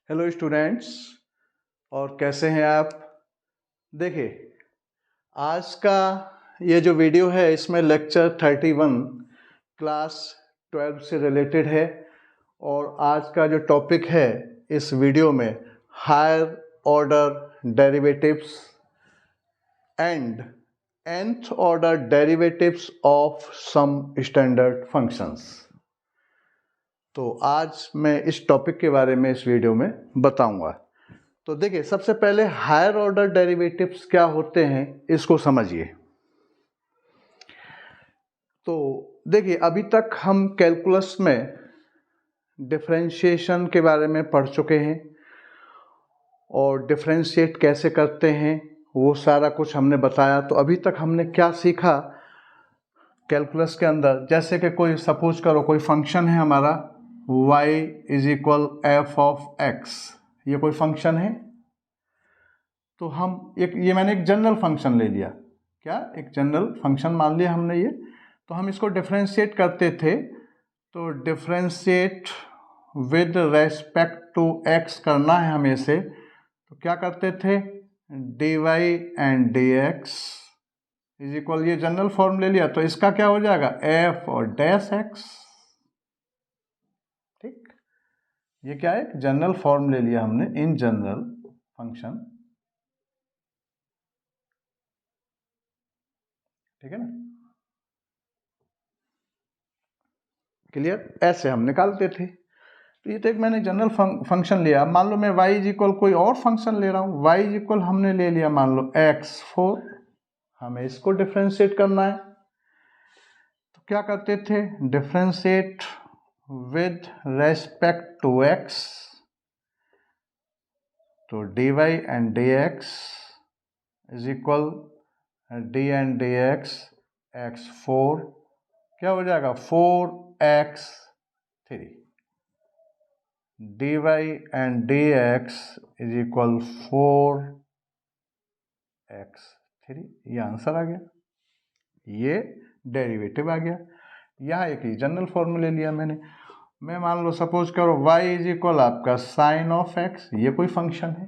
Hello students, और कैसे हैं आप। देखिए, आज का ये जो वीडियो है इसमें लेक्चर 31 क्लास 12 से रिलेटेड है। और आज का जो टॉपिक है इस वीडियो में higher order derivatives and nth order derivatives of some standard functions. तो आज मैं इस टॉपिक के बारे में इस वीडियो में बताऊंगा। तो देखिए, सबसे पहले हायर ऑर्डर डेरिवेटिव्स क्या होते हैं इसको समझिए। तो देखिए, अभी तक हम कैलकुलस में डिफरेंशिएशन के बारे में पढ़ चुके हैं और डिफरेंशिएट कैसे करते हैं वो सारा कुछ हमने बताया। तो अभी तक हमने क्या सीखा कैलकुलस के अंदर, जैसे कि कोई सपोज करो कोई फंक्शन है हमारा y is equal F of x, ये कोई फंक्शन है। तो हम ये मैंने एक जनरल फंक्शन ले लिया, क्या एक जनरल फंक्शन मान लिया हमने ये। तो हम इसको डिफरेंशिएट करते थे, तो differentiate with respect to x करना है हमें इसे। तो क्या करते थे, dy and dx is equal, ये जनरल फॉर्म ले लिया तो इसका क्या हो जाएगा f और डैश x। ठीक, ये क्या है, जनरल फॉर्म ले लिया हमने इन जनरल फंक्शन। ठीक है ना, क्लियर। ऐसे हम निकालते थे। तो ये तो एक मैंने जनरल फंक्शन लिया। मान लो मैं y इज इक्वल कोई और फंक्शन ले रहा हूँ, y इज इक्वल हमने ले लिया मान लो x4, हमें इसको डिफरेंशिएट करना है। तो क्या करते थे, differentiate with respect to x, तो dy and dx is equal D and dx x4, क्या हो जाएगा 4x3, dy and dx is equal 4x3। ये आंसर आ गया, ये डेरिवेटिव आ गया। यहाँ एक ही जनरल फॉर्मूला लिया मैंने। मैं मान लो सपोज करो y इज इक्वल आपका साइन ऑफ x, ये कोई फंक्शन है।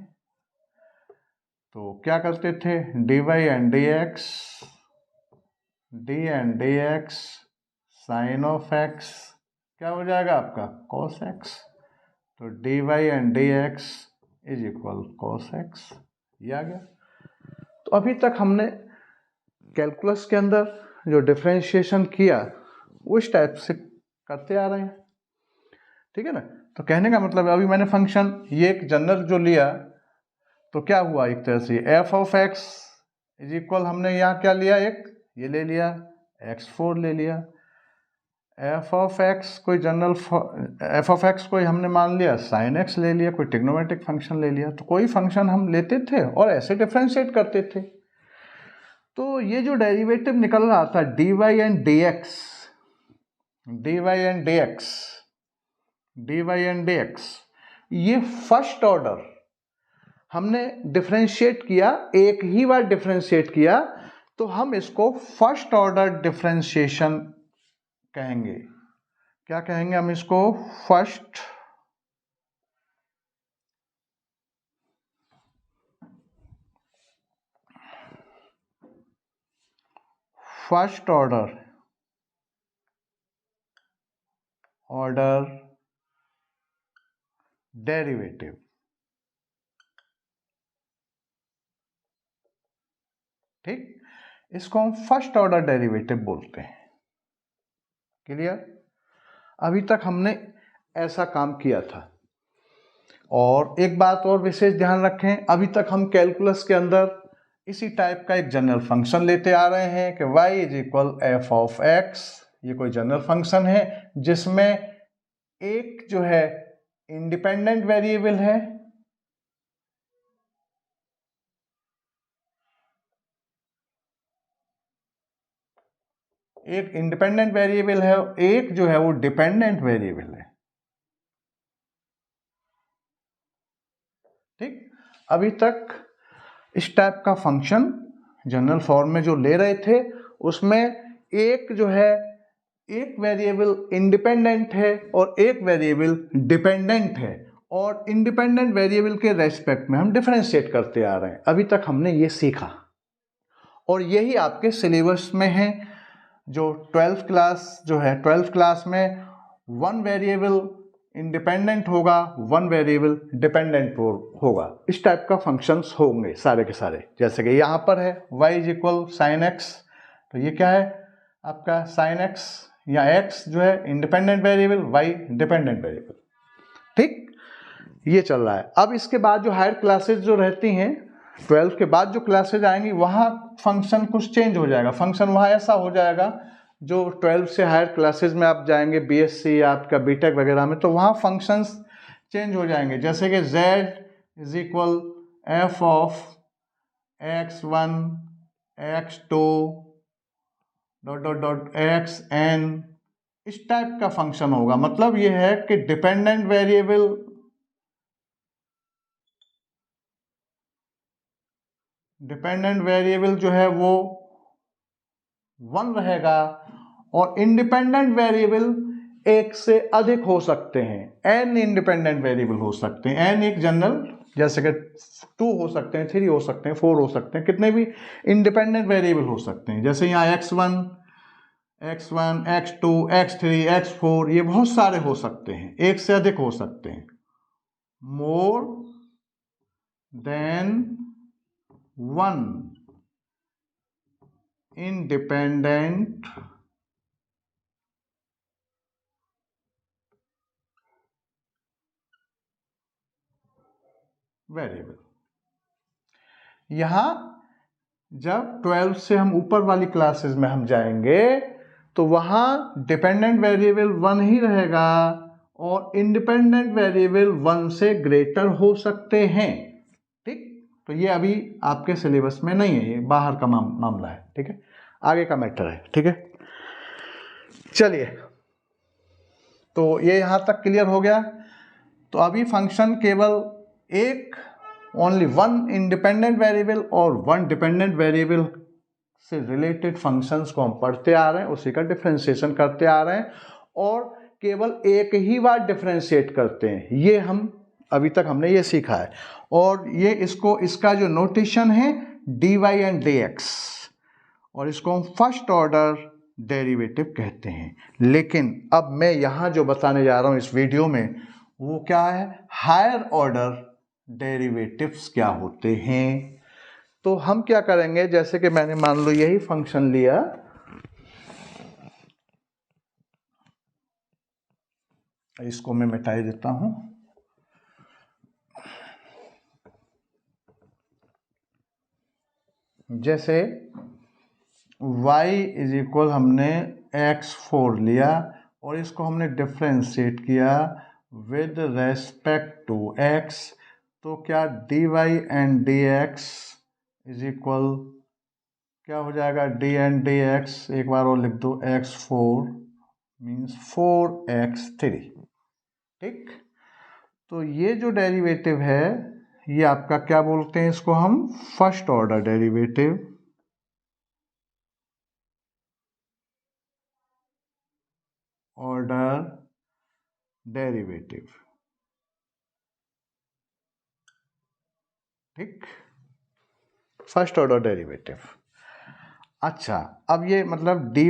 तो क्या करते थे, dy and dx, d and dx sine of x, क्या हो जाएगा आपका cos x। तो dy and dx is equal cos x, ये आ गया। तो अभी तक हमने कैलकुलस के अंदर जो डिफरेंशिएशन किया उस टाइप से करते आ रहे हैं। ठीक है ना। तो कहने का मतलब अभी मैंने फंक्शन ये एक जनरल जो लिया, तो क्या हुआ, एक तरह से F of x is equal, हमने यहाँ क्या लिया, एक ये ले लिया x4 ले लिया। एफ ऑफ एक्स कोई जनरल, एफ ऑफ एक्स कोई हमने मान लिया साइन एक्स ले लिया, कोई ट्रिग्नोमेट्रिक फंक्शन ले लिया। तो कोई फंक्शन हम लेते थे और ऐसे डिफरेंशिएट करते थे। तो ये जो डेरिवेटिव निकल रहा था dy and dx, dy and dx, dy and dx, ये फर्स्ट ऑर्डर हमने डिफरेंशिएट किया, एक ही बार डिफरेंशिएट किया, तो हम इसको फर्स्ट ऑर्डर डिफरेंशिएशन कहेंगे। क्या कहेंगे हम इसको, फर्स्ट ऑर्डर डेरिवेटिव। ठीक, इसको हम फर्स्ट ऑर्डर डेरिवेटिव बोलते हैं। क्लियर। अभी तक हमने ऐसा काम किया था। और एक बात और विशेष ध्यान रखें, अभी तक हम कैलकुलस के अंदर इसी टाइप का एक जनरल फंक्शन लेते आ रहे हैं कि y is equal F of x, ये कोई जनरल फंक्शन है जिसमें एक जो है इंडिपेंडेंट वेरिएबल है, एक इंडिपेंडेंट वेरिएबल है, एक जो है वो डिपेंडेंट वेरिएबल है। ठीक, अभी तक इस टाइप का फंक्शन जनरल फॉर्म में जो ले रहे थे उसमें एक जो है, एक वेरिएबल इंडिपेंडेंट है और एक वेरिएबल डिपेंडेंट है, और इंडिपेंडेंट वेरिएबल के रेस्पेक्ट में हम डिफरेंशिएट करते आ रहे हैं। अभी तक हमने ये सीखा और यही आपके सिलेबस में है। जो 12th क्लास जो है, 12th क्लास में 1 वेरिएबल इंडिपेंडेंट होगा, 1 वेरिएबल डिपेंडेंट होगा। इस टाइप का फंक्शंस होंगे सारे के सारे। जैसे कि यहाँ पर है y = sin x, तो ये क्या है आपका sin x, या x जो है independent variable, y dependent variable. ठीक, ये चल रहा है। अब इसके बाद जो हायर क्लासेस जो रहती हैं, 12 के बाद जो क्लासेज आएंगी, वहाँ फंक्शन कुछ चेंज हो जाएगा। फंक्शन वहाँ ऐसा हो जाएगा, जो 12 से हायर क्लासेज में आप जाएंगे, बीएससी या आपका बीटेक वगैरह में, तो वहाँ फंक्शंस चेंज हो जाएंगे। जैसे कि z = f of x1 x2 ... xn, इस टाइप का फंक्शन होगा। मतलब ये है कि डिपेंडेंट वेरिएबल जो है वो 1 रहेगा और इंडिपेंडेंट वेरिएबल एक से अधिक हो सकते हैं। n इंडिपेंडेंट वेरिएबल हो सकते हैं। n एक जनरल, जैसे कि 2 हो सकते हैं, 3 हो सकते हैं, 4 हो सकते हैं, कितने भी इंडिपेंडेंट वेरिएबल हो सकते हैं। जैसे यहाँ x1 x2 x3 x4, ये बहुत सारे हो सकते हैं, एक से अधिक हो सकते हैं। More than 1 independent variable. यहां जब 12 से हम ऊपर वाली क्लासेस में हम जाएंगे तो वहां डिपेंडेंट वेरिएबल 1 ही रहेगा और इंडिपेंडेंट वेरिएबल 1 से ग्रेटर हो सकते हैं। ठीक, तो ये अभी आपके सिलेबस में नहीं है, ये बाहर का मामला है। ठीक है, आगे का मैटर है। ठीक है, चलिए, तो ये यहां तक क्लियर हो गया। तो अभी फंक्शन केवल एक, ओनली 1 इंडिपेंडेंट वेरिएबल और 1 डिपेंडेंट वेरिएबल से रिलेटेड फंक्शंस को हम पढ़ते आ रहे हैं, उसी का डिफरेंशिएशन करते आ रहे हैं और केवल एक ही बार डिफरेंशिएट करते हैं। ये हम अभी तक हमने ये सीखा है। और ये इसका जो नोटेशन है dy एंड dx, और इसको हम फर्स्ट ऑर्डर डेरिवेटिव कहते हैं। लेकिन अब मैं यहाँ जो बताने जा रहा हूँ इस वीडियो में, वो क्या है, हायर ऑर्डर डेरिवेटिव्स क्या होते हैं। तो हम क्या करेंगे, जैसे कि मैंने मान लो यही फंक्शन लिया, इसको मैं मिटा देता हूं। जैसे y = हमने x4 लिया और इसको हमने डिफरेंशिएट किया विद रेस्पेक्ट टू x, तो क्या dy एंड dx = क्या हो जाएगा, d एंड dx, एक बार और लिख दो, x4 मीन्स 4x3। ठीक, तो ये जो डेरिवेटिव है ये आपका क्या बोलते हैं, इसको हम फर्स्ट ऑर्डर डेरिवेटिव। ठीक, फर्स्ट ऑर्डर डेरिवेटिव। अच्छा, अब ये मतलब dy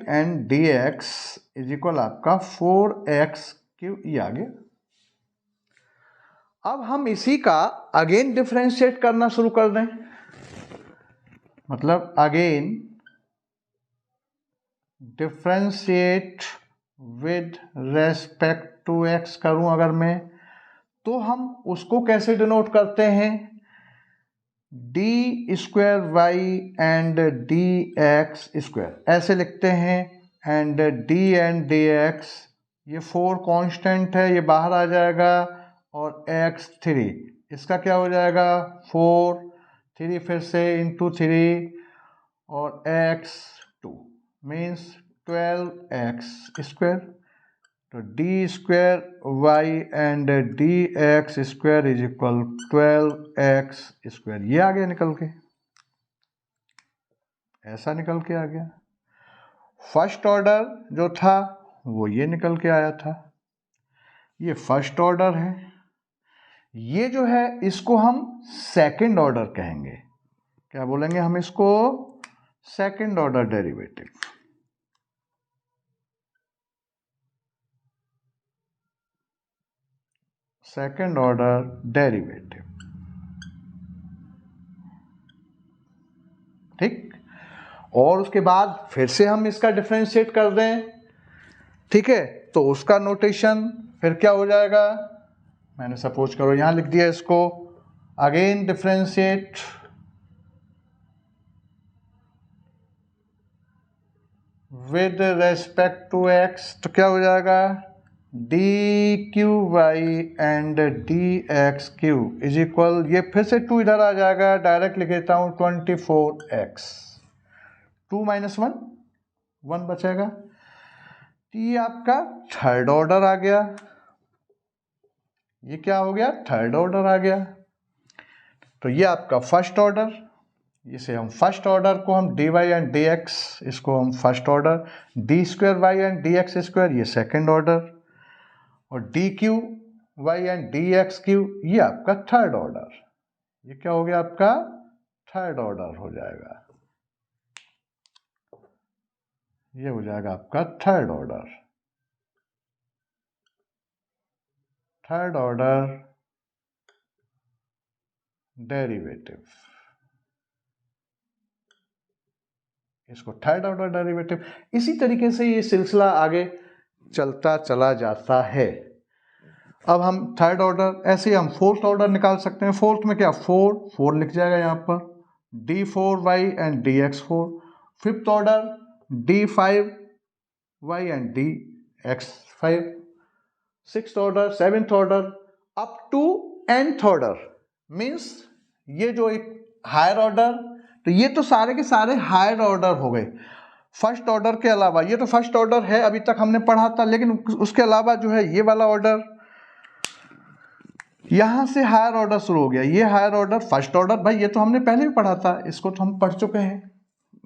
एंड dx = आपका 4x3, ये आ गया। अब हम इसी का अगेन डिफरेंशिएट करना शुरू कर दें, मतलब again differentiate with respect to x करूं अगर मैं, तो हम उसको कैसे डिनोट करते हैं, d² y एंड dx², ऐसे लिखते हैं। एंड d एंड dx, ये 4 कांस्टेंट है, ये बाहर आ जाएगा, और x3 इसका क्या हो जाएगा, 4, 3 फिर से इंटू 3 और x2 मीन्स 12x²। तो d² y and dx² = 12x², ये आ गया निकल के, ऐसा निकल के आ गया। फर्स्ट ऑर्डर जो था वो ये निकल के आया था, ये फर्स्ट ऑर्डर है। ये जो है इसको हम सेकंड ऑर्डर कहेंगे। क्या बोलेंगे हम इसको? Second order derivative. Second order derivative, ठीक। और उसके बाद फिर से हम इसका डिफरेंशिएट कर दें, ठीक है, तो उसका नोटेशन फिर क्या हो जाएगा? मैंने सपोज करो यहां लिख दिया इसको, again differentiate with respect to x, तो क्या हो जाएगा? D cube Y and D x cube is equal, ये फिर से 2 इधर आ जाएगा, डायरेक्ट लिख देता हूं 24x, 2 - 1 1 बचेगा। ये आपका थर्ड ऑर्डर आ गया। ये क्या हो गया? थर्ड ऑर्डर आ गया। तो ये आपका फर्स्ट ऑर्डर, इसे हम फर्स्ट ऑर्डर को हम D Y and D x, इसको हम first order, D square Y and D x square ये सेकेंड ऑर्डर, और D cube Y and D x cube ये आपका थर्ड ऑर्डर। ये क्या हो गया? आपका थर्ड ऑर्डर हो जाएगा। ये हो जाएगा आपका third order, third order derivative. इसको थर्ड ऑर्डर डेरिवेटिव। इसी तरीके से ये सिलसिला आगे चलता चला जाता है। अब हम थर्ड ऑर्डर, ऐसे ही हम फोर्थ ऑर्डर निकाल सकते हैं। फोर्थ में क्या? 4 लिख जाएगा यहाँ पर, D 4 Y and D x 4। Fifth order D 5 Y and D x 5। Sixth order, seventh order, up to nth order, means ये जो एक हायर ऑर्डर, तो ये तो सारे के सारे हायर ऑर्डर हो गए। फर्स्ट ऑर्डर के अलावा, ये तो फर्स्ट ऑर्डर है अभी तक हमने पढ़ा था, लेकिन उसके अलावा जो है ये वाला ऑर्डर, यहां से हायर ऑर्डर शुरू हो गया। ये हायर ऑर्डर, फर्स्ट ऑर्डर, भाई ये तो हमने पहले भी पढ़ा था, इसको तो हम पढ़ चुके हैं,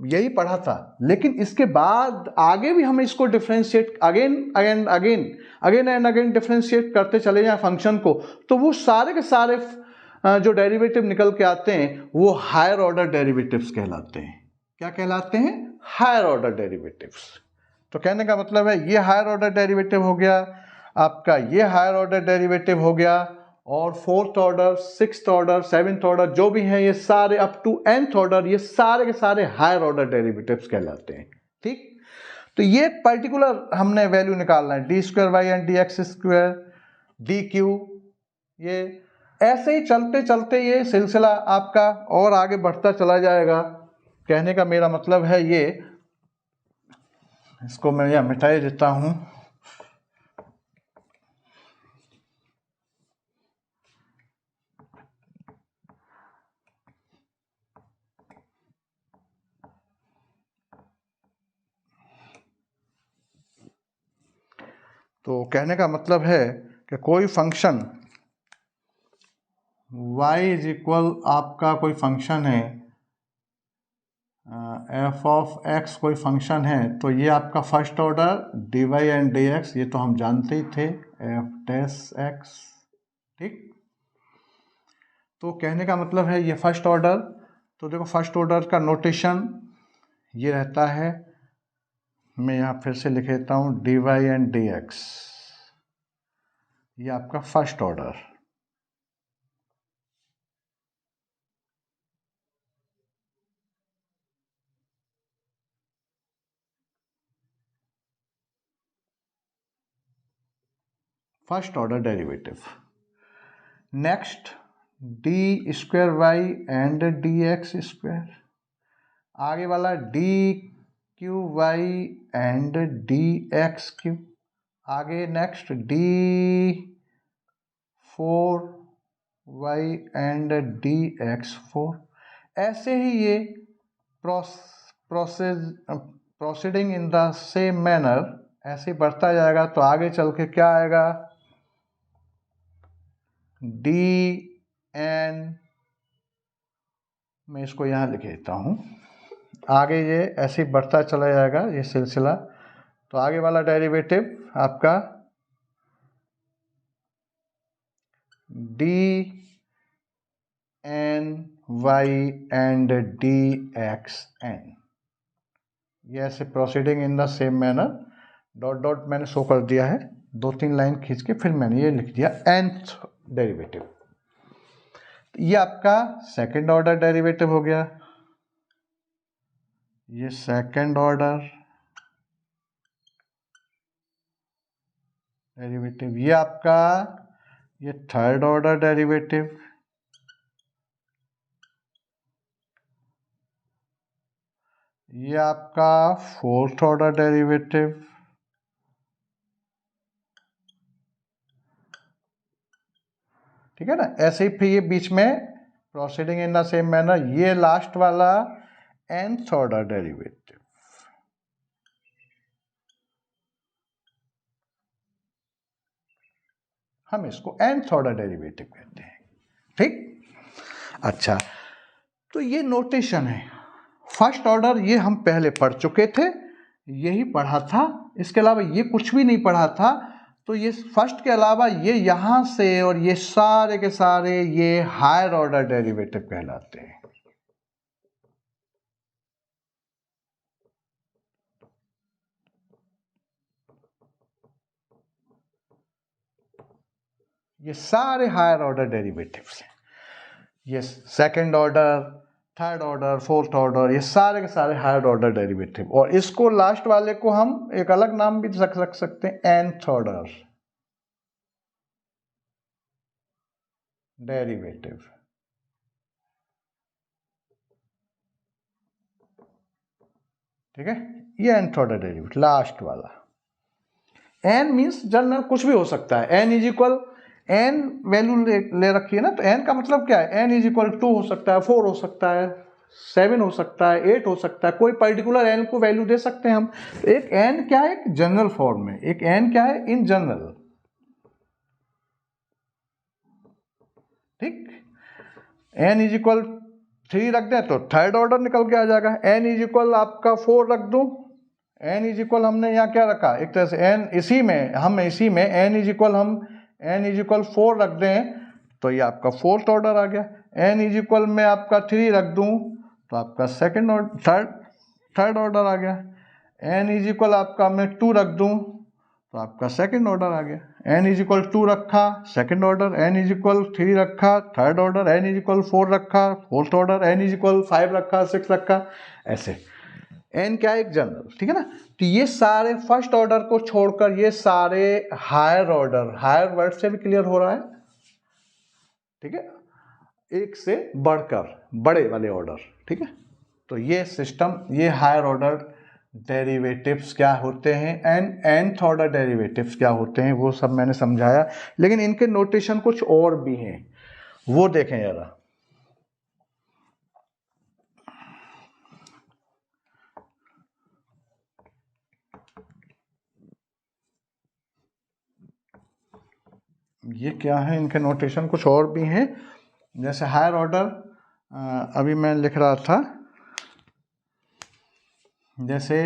यही पढ़ा था। लेकिन इसके बाद आगे भी हम इसको differentiate again and again differentiate करते चले जाएं फंक्शन को, तो वो सारे के सारे जो डेरिवेटिव निकल के आते हैं वो हायर ऑर्डर डेरिवेटिव्स कहलाते हैं। क्या कहलाते हैं? Higher order derivatives. तो कहने का मतलब है ये हायर ऑर्डर डेरिवेटिव हो गया आपका, ये हायर ऑर्डर डेरिवेटिव हो गया, और fourth order, sixth order, seventh order जो भी हैं ये सारे अप टू nth ऑर्डर, ये सारे के सारे हायर ऑर्डर डेरिवेटिव्स कहलाते हैं, ठीक। तो ये पर्टिकुलर हमने वैल्यू निकालना है, D square Y and D x square, D cube, ये ऐसे ही चलते चलते ये सिलसिला आपका और आगे बढ़ता चला जाएगा। कहने का मेरा मतलब है ये, इसको मैं यहाँ मिटाई देता हूं। तो कहने का मतलब है कि कोई फंक्शन y इज इक्वल, आपका कोई फंक्शन है f ऑफ x, कोई फंक्शन है, तो ये आपका first order dy and dx, ये तो हम जानते ही थे, f डैश x, ठीक। तो कहने का मतलब है ये फर्स्ट ऑर्डर, तो देखो फर्स्ट ऑर्डर का नोटेशन ये रहता है, मैं यहाँ फिर से लिख देता हूँ, dy एंड dx, ये आपका first order, first order derivative. Next D square Y and D x square, आगे वाला D cube Y and D x cube, आगे next D 4 Y and D x 4। ऐसे ही ये proceeding in the same manner ऐसे बढ़ता जाएगा। तो आगे चल के क्या आएगा? डी एन, मैं इसको यहाँ लिख देता हूँ, आगे ये ऐसे बढ़ता चला जाएगा ये सिलसिला। तो आगे वाला डेरिवेटिव आपका D N Y and D x N, ये ऐसे proceeding in the same manner, dot dot मैंने शो कर दिया है, 2-3 लाइन खींच के फिर मैंने ये लिख दिया nth डेरिवेटिव। ये आपका सेकंड ऑर्डर डेरिवेटिव हो गया, ये सेकंड ऑर्डर डेरिवेटिव, ये आपका ये थर्ड ऑर्डर डेरिवेटिव, ये आपका फोर्थ ऑर्डर डेरिवेटिव, ठीक है ना। ऐसे ही फिर ये बीच में proceeding in the same manner, ये लास्ट वाला nth ऑर्डर डेरिवेटिव, हम इसको nth ऑर्डर डेरिवेटिव कहते हैं, ठीक। अच्छा, तो ये नोटेशन है। फर्स्ट ऑर्डर ये हम पहले पढ़ चुके थे, यही पढ़ा था, इसके अलावा ये कुछ भी नहीं पढ़ा था। तो ये फर्स्ट के अलावा ये यहां से और ये सारे के सारे ये हायर ऑर्डर डेरिवेटिव कहलाते हैं। ये सारे हायर ऑर्डर डेरिवेटिव्स हैं, ये second order, third order, fourth order, ये सारे के सारे हायर ऑर्डर डेरिवेटिव। और इसको लास्ट वाले को हम एक अलग नाम भी रख सकते हैं, nth ऑर्डर डेरिवेटिव, ठीक है। ये nth ऑर्डर डेरिवेटिव लास्ट वाला। n मीन्स जनरल कुछ भी हो सकता है, n is equal, n value ले रखी है ना, तो n का मतलब क्या है, n इज इक्वल 2 हो सकता है, 4 हो सकता है, 7 हो सकता है, 8 हो सकता है, कोई पर्टिकुलर n को वैल्यू दे सकते हैं हम। तो एक n क्या है, एक जनरल फॉर्म में, एक n क्या है इन जनरल, ठीक। n इज इक्वल 3 रख दें तो थर्ड ऑर्डर निकल के आ जाएगा। n इज इक्वल आपका 4 रख दूं, n इज इक्वल हमने यहाँ क्या रखा, एक तरह से n इसी में n इज इक्वल हम n इज इक्वल 4 रख दें तो ये आपका फोर्थ ऑर्डर आ गया। n इज इक्वल में आपका 3 रख दूं तो आपका सेकंड ऑर्डर, थर्ड ऑर्डर आ गया। n इज इक्वल आपका मैं 2 रख दूं तो आपका सेकंड ऑर्डर आ गया। n इज इक्वल 2 रखा, second order, n is equal 3 रखा, third order, n is equal 4 रखा, fourth order, n is equal 5 रखा, 6 रखा, ऐसे n क्या है, एक जनरल, ठीक है ना। तो ये सारे फर्स्ट ऑर्डर को छोड़कर ये सारे हायर ऑर्डर, हायर वर्ड से भी क्लियर हो रहा है, ठीक है, एक से बढ़कर बड़े वाले ऑर्डर, ठीक है। तो ये सिस्टम, ये हायर ऑर्डर डेरिवेटिव्स क्या होते हैं एंड nth ऑर्डर डेरिवेटिव्स क्या होते हैं, वो सब मैंने समझाया। लेकिन इनके नोटेशन कुछ और भी हैं, वो देखें जरा। ये क्या है, इनके नोटेशन कुछ और भी हैं। जैसे हायर ऑर्डर, अभी मैं लिख रहा था, जैसे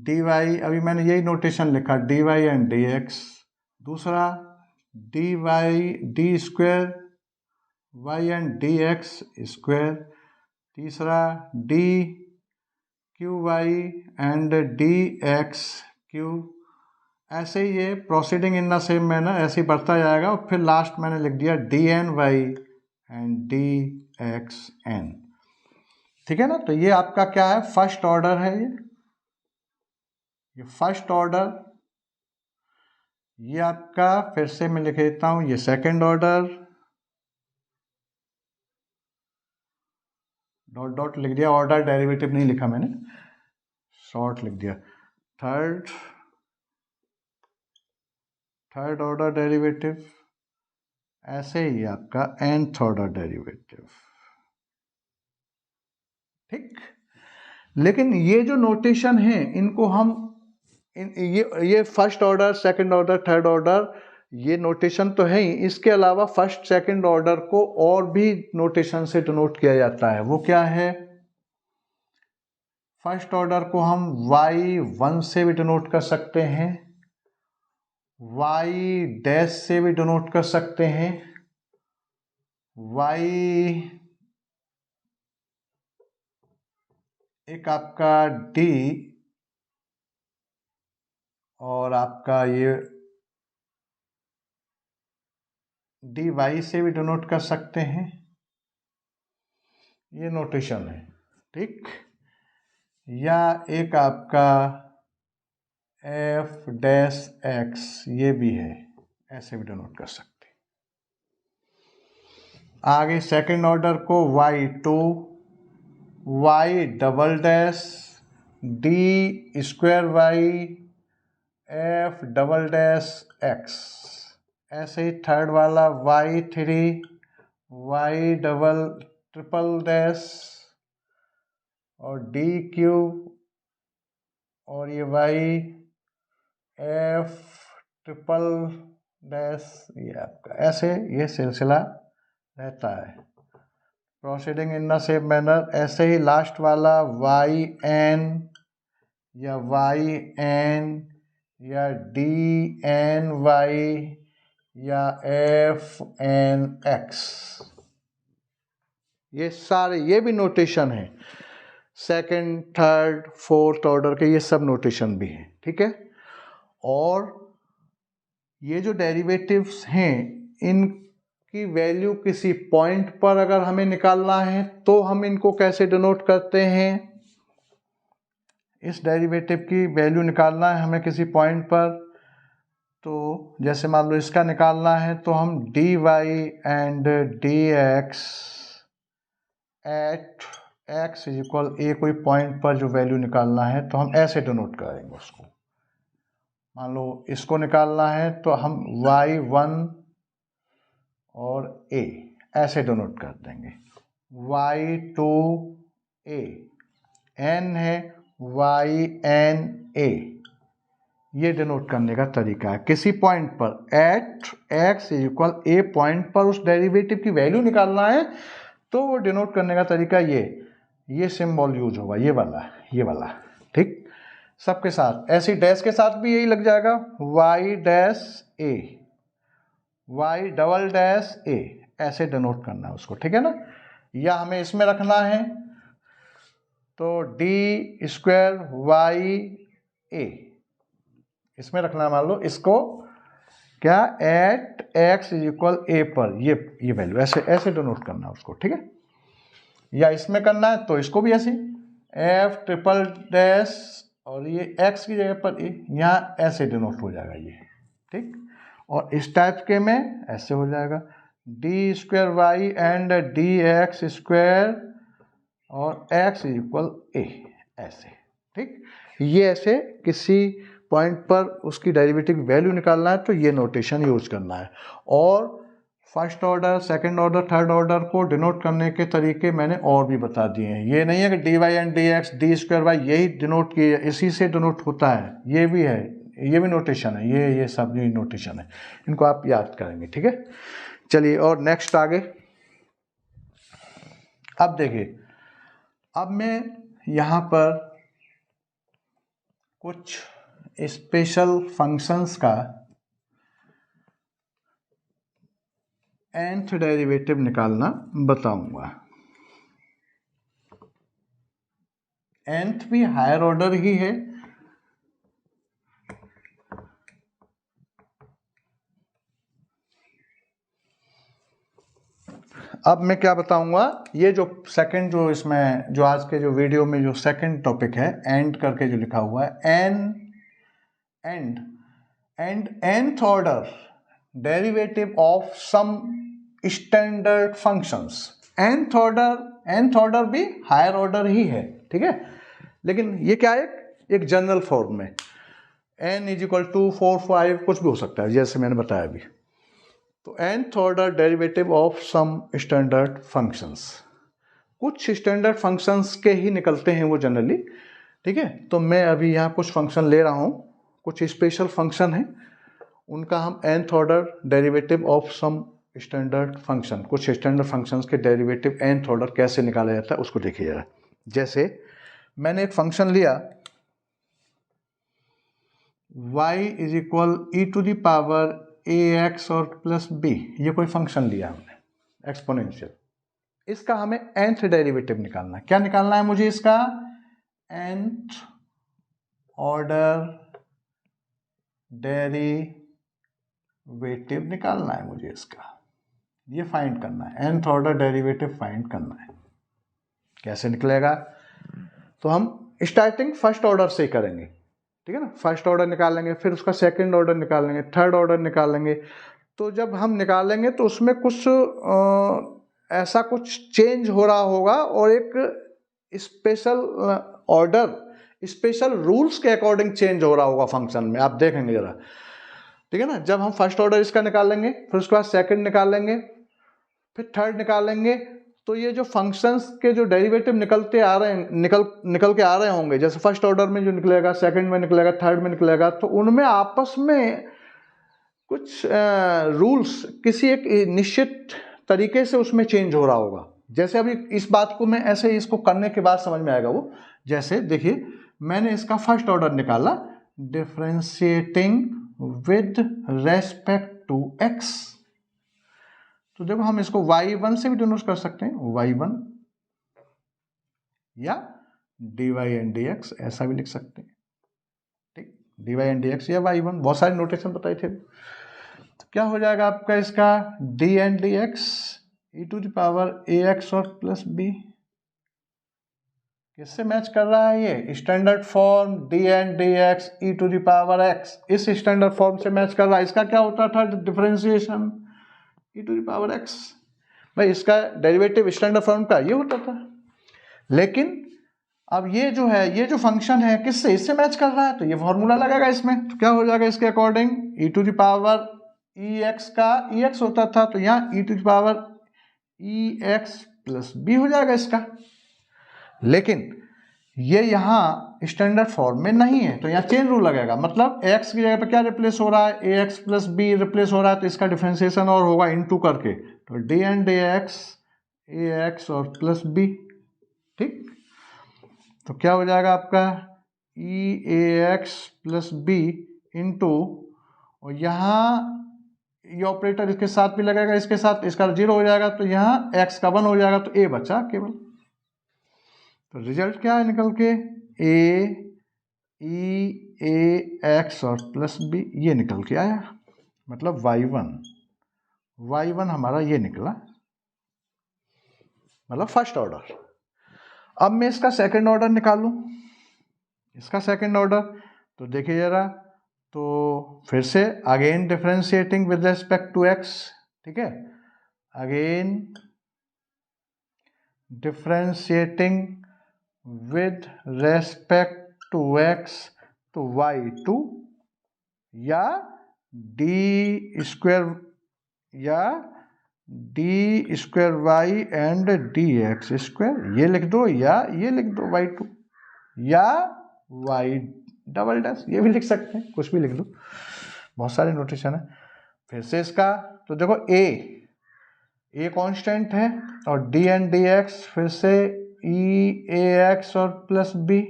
डी वाई, अभी मैंने यही नोटेशन लिखा, D Y and D X. दूसरा D Y D square Y and D X square. तीसरा D cube Y and D x cube. ऐसे ही ये proceeding in the same manner ऐसे ही बढ़ता जाएगा। और फिर लास्ट मैंने लिख दिया D N Y and D x N, ठीक है ना। तो ये आपका क्या है, फर्स्ट ऑर्डर है, ये फर्स्ट ऑर्डर। ये आपका, फिर से मैं लिख देता हूं, ये सेकंड ऑर्डर, डॉट डॉट लिख दिया, ऑर्डर डेरिवेटिव नहीं लिखा मैंने, शॉर्ट लिख दिया। थर्ड ऑर्डर डेरिवेटिव, ऐसे ही आपका nth ऑर्डर डेरिवेटिव, ठीक। लेकिन ये जो नोटेशन है इनको हम ये first order, second order, third order, ये नोटेशन तो है ही, इसके अलावा फर्स्ट सेकंड ऑर्डर को और भी नोटेशन से डिनोट किया जाता है। वो क्या है, फर्स्ट ऑर्डर को हम y1 से भी डिनोट कर सकते हैं, y डैश से भी डिनोट कर सकते हैं, y एक आपका d और आपका ये dy से भी डिनोट कर सकते हैं, ये नोटेशन है, ठीक। या एक आपका f डैश x ये भी है, ऐसे भी डिनोट कर सकते हैं। आगे सेकंड ऑर्डर को y2 y double dash d square y f double dash x, ऐसे ही थर्ड वाला y3 y double triple dash और d क्यूब और ये y f ट्रिपल डैश, ये आपका ऐसे ये सिलसिला रहता है, proceeding in the same manner. ऐसे ही लास्ट वाला yn या yn या dny या fnx, ये सारे ये भी नोटेशन है, सेकंड थर्ड फोर्थ ऑर्डर के ये सब नोटेशन भी हैं, ठीक है। और ये जो डेरिवेटिव्स हैं इनकी वैल्यू किसी पॉइंट पर अगर हमें निकालना है तो हम इनको कैसे डिनोट करते हैं, इस डेरिवेटिव की वैल्यू निकालना है हमें किसी पॉइंट पर, तो जैसे मान लो इसका निकालना है तो हम dy and dx at x is equal A कोई पॉइंट पर जो वैल्यू निकालना है तो हम ऐसे डिनोट करेंगे उसको। मान लो इसको निकालना है तो हम y1 और a ऐसे डिनोट कर देंगे, y2 a, n है yn a, ये डिनोट करने का तरीका है। किसी पॉइंट पर at x is equal A point पर उस डेरिवेटिव की वैल्यू निकालना है तो वो डिनोट करने का तरीका ये सिंबल यूज होगा, ये वाला, ठीक। सबके साथ ऐसी डैश के साथ भी यही लग जाएगा, y dash a y double dash a, ऐसे डिनोट करना है उसको, ठीक है ना। या हमें इसमें रखना है तो d स्क्वायर y a, इसमें रखना है, मान लो इसको क्या एट x इज इक्वल ए पर ये वैल्यू ऐसे डिनोट करना है उसको, ठीक है। या इसमें करना है तो इसको भी ऐसे f ट्रिपल डैश और ये x की जगह पर a, यहाँ ऐसे डिनोट हो जाएगा ये, ठीक। और इस टाइप के में ऐसे हो जाएगा d square y and dx square और x इज इक्वल a, ऐसे, ठीक। ये ऐसे किसी पॉइंट पर उसकी डेरिवेटिव वैल्यू निकालना है तो ये नोटेशन यूज करना है। और first order second order third order को डिनोट करने के तरीके मैंने और भी बता दिए हैं। ये नहीं है कि dy and dx d square y यही डिनोट किए, इसी से डिनोट होता है, ये भी है, ये भी नोटेशन है, ये सब भी नोटेशन है, इनको आप याद करेंगे, ठीक है। चलिए और नेक्स्ट आगे। अब देखिए, अब मैं यहाँ पर कुछ स्पेशल फंक्शंस का nth डेरिवेटिव निकालना बताऊंगा। nth भी हायर ऑर्डर ही है, अब मैं क्या बताऊंगा, ये जो सेकंड जो इसमें जो आज के जो वीडियो में जो सेकंड टॉपिक है एंड करके जो लिखा हुआ है and nth order derivative of some standard functions. nth order भी हायर ऑर्डर ही है, ठीक है, लेकिन ये क्या है, एक जनरल फॉर्म में n इज इक्वल टू 4 5 कुछ भी हो सकता है जैसे मैंने बताया अभी। तो nth order derivative of some standard functions, कुछ स्टैंडर्ड फंक्शंस के ही निकलते हैं वो जनरली, ठीक है। तो मैं अभी यहाँ कुछ फंक्शन ले रहा हूँ, कुछ स्पेशल फंक्शन है, उनका हम nth order derivative of some standard function, कुछ स्टैंडर्ड फंक्शंस के डेरिवेटिव nth ऑर्डर कैसे निकाला जाता है उसको देखिए जरा। जैसे मैंने एक फंक्शन लिया y is equal e to the power ax और प्लस b, ये कोई फंक्शन लिया हमने, एक्सपोनेंशियल। इसका हमें nth डेरिवेटिव निकालना है। क्या निकालना है मुझे? इसका nth ऑर्डर डेरिवेटिव निकालना है मुझे इसका, ये फाइंड करना है, nth ऑर्डर डेरिवेटिव फाइंड करना है। कैसे निकलेगा? तो हम स्टार्टिंग फर्स्ट ऑर्डर से ही करेंगे, ठीक है ना। फर्स्ट ऑर्डर निकालेंगे, फिर उसका सेकंड ऑर्डर निकालेंगे, थर्ड ऑर्डर निकालेंगे। तो जब हम निकालेंगे तो उसमें कुछ ऐसा कुछ चेंज हो रहा होगा और एक स्पेशल ऑर्डर स्पेशल रूल्स के अकॉर्डिंग चेंज हो रहा होगा फंक्शन में, आप देखेंगे जरा, ठीक है ना। जब हम फर्स्ट ऑर्डर इसका निकालेंगे, फिर उसके बाद सेकंड निकालेंगे, फिर थर्ड निकालेंगे, तो ये जो फंक्शंस के जो डेरिवेटिव निकलते आ रहे हैं, निकल के आ रहे होंगे, जैसे फर्स्ट ऑर्डर में जो निकलेगा, सेकंड में निकलेगा, थर्ड में निकलेगा, तो उनमें आपस में कुछ रूल्स किसी एक निश्चित तरीके से उसमें चेंज हो रहा होगा। जैसे अभी इस बात को मैं ऐसे इसको करने के बाद समझ में आएगा वो। जैसे देखिए, मैंने इसका फर्स्ट ऑर्डर निकाला, differentiating with respect to x. तो देखो, हम इसको y1 से भी डिनोट कर सकते हैं, y1 या dy एंड dx, ऐसा भी लिख सकते हैं, ठीक। dy एंड dx या y1, बहुत सारे नोटेशन बताए थे। तो क्या हो जाएगा आपका इसका d and dx e to the power ax और प्लस b। किससे मैच कर रहा है ये? Standard form d and dx e to the power x, इस स्टैंडर्ड फॉर्म से मैच कर रहा है। इसका क्या होता था? Differentiation e to the power x। भाई, इसका डेरिवेटिव स्टैंडर्ड फॉर्म का ये होता था। लेकिन अब ये जो है, ये जो फंक्शन है, किससे? इससे मैच कर रहा है, तो ये फॉर्मूला लगेगा इसमें। तो क्या हो जाएगा इसके according? e to the power ex का ex होता था, तो यहाँ e to the power ex plus b हो जाएगा इसका। लेकिन ये यहाँ स्टैंडर्ड फॉर्म में नहीं है, तो यहाँ चेंज रूल लगेगा। मतलब x की जगह पे क्या रिप्लेस हो रहा है? ax प्लस b रिप्लेस हो रहा है, तो इसका डिफरेंशिएशन और होगा इनटू करके, तो d एंड dx ax और प्लस b, ठीक। तो क्या हो जाएगा आपका e ax plus b into, और यहाँ ये ऑपरेटर इसके साथ भी लगेगा, इसके साथ इसका 0 हो जाएगा, तो यहाँ x का 1 हो जाएगा, तो a बचा केवल। तो रिजल्ट क्या है निकल के? a e a x और प्लस b, ये निकल के आया। मतलब y1 हमारा ये निकला, मतलब फर्स्ट ऑर्डर। अब मैं इसका सेकंड ऑर्डर निकालूं, इसका सेकंड ऑर्डर, तो देखिए जरा, तो फिर से again differentiating with respect to x, ठीक है। Again differentiating with respect to x, तो y2 या d स्क्वायर या d square y and dx square, ये लिख दो, या ये लिख दो y2, या y डबल डैश, ये भी लिख सकते हैं, कुछ भी लिख दो, बहुत सारे नोटेशन है। फिर से इसका, तो देखो a कांस्टेंट है, और d एंड dx फिर से e ax और प्लस b।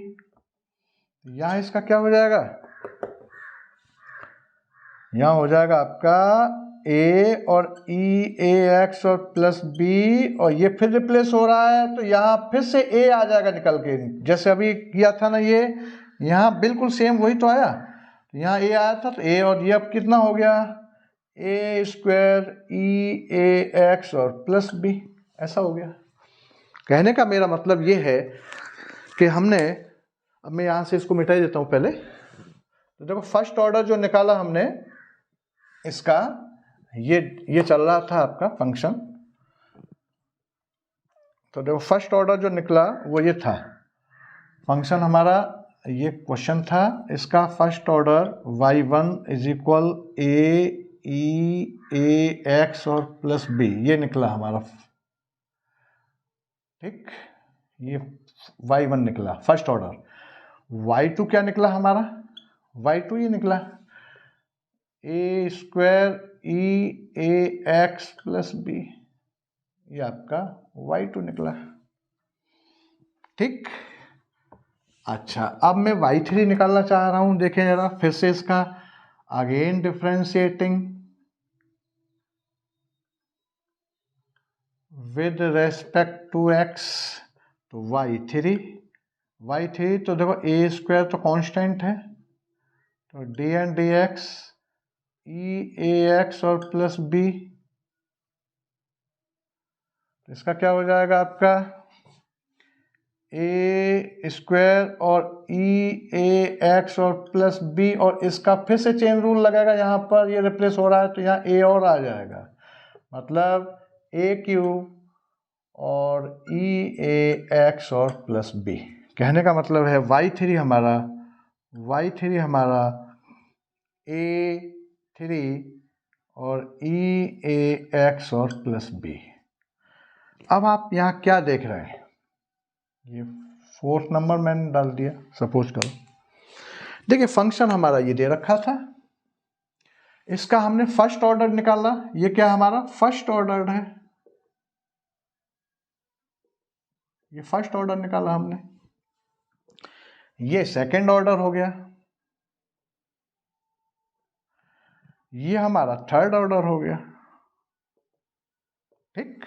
यहाँ इसका क्या हो जाएगा? यहाँ हो जाएगा आपका a और e ax और प्लस b, और ये फिर रिप्लेस हो रहा है, तो यहाँ फिर से a आ जाएगा निकल के, जैसे अभी किया था ना, ये यहाँ बिल्कुल सेम वही तो आया। तो यहाँ a आया था, तो a और ये अब कितना हो गया? a स्क्वायर e ax और प्लस b, ऐसा हो गया। कहने का मेरा मतलब ये है कि हमने, अब मैं यहाँ से इसको मिटा ही देता हूँ पहले। तो देखो, फर्स्ट ऑर्डर जो निकाला हमने इसका, ये चल रहा था आपका फंक्शन। तो देखो, फर्स्ट ऑर्डर जो निकला वो ये था फंक्शन हमारा, ये क्वेश्चन था इसका। First order y1 is equal a e ax और प्लस b, ये निकला हमारा, ठीक। ये y1 निकला फर्स्ट ऑर्डर। y2 क्या निकला हमारा? y2 ये निकला a square e ax plus b, ये आपका y2 निकला, ठीक। अच्छा, अब मैं y3 निकालना चाह रहा हूं। देखें जरा, फिर से इसका again differentiating with respect to x, तो y3 तो देखो ए स्क्वायर तो कांस्टेंट है, तो D N D x E A x और प्लस बी, इसका क्या हो जाएगा आपका ए स्क्वायर और ई ए एक्स और प्लस बी, और इसका फिर से चेन रूल लगेगा, यहाँ पर ये रिप्लेस हो रहा है तो यहाँ ए और आ जाएगा, मतलब ए क्यूब और ई ए एक्स और प्लस बी। कहने का मतलब है y3 हमारा a3 और ई ए एक्स और प्लस बी। अब आप यहाँ क्या देख रहे हैं, ये 4th नंबर मैंने डाल दिया, सपोज करो। देखिए फंक्शन हमारा ये दे रखा था, इसका हमने फर्स्ट ऑर्डर निकाला, ये क्या हमारा फर्स्ट ऑर्डर है, ये फर्स्ट ऑर्डर निकाला हमने, ये सेकंड ऑर्डर हो गया, ये हमारा थर्ड ऑर्डर हो गया, ठीक।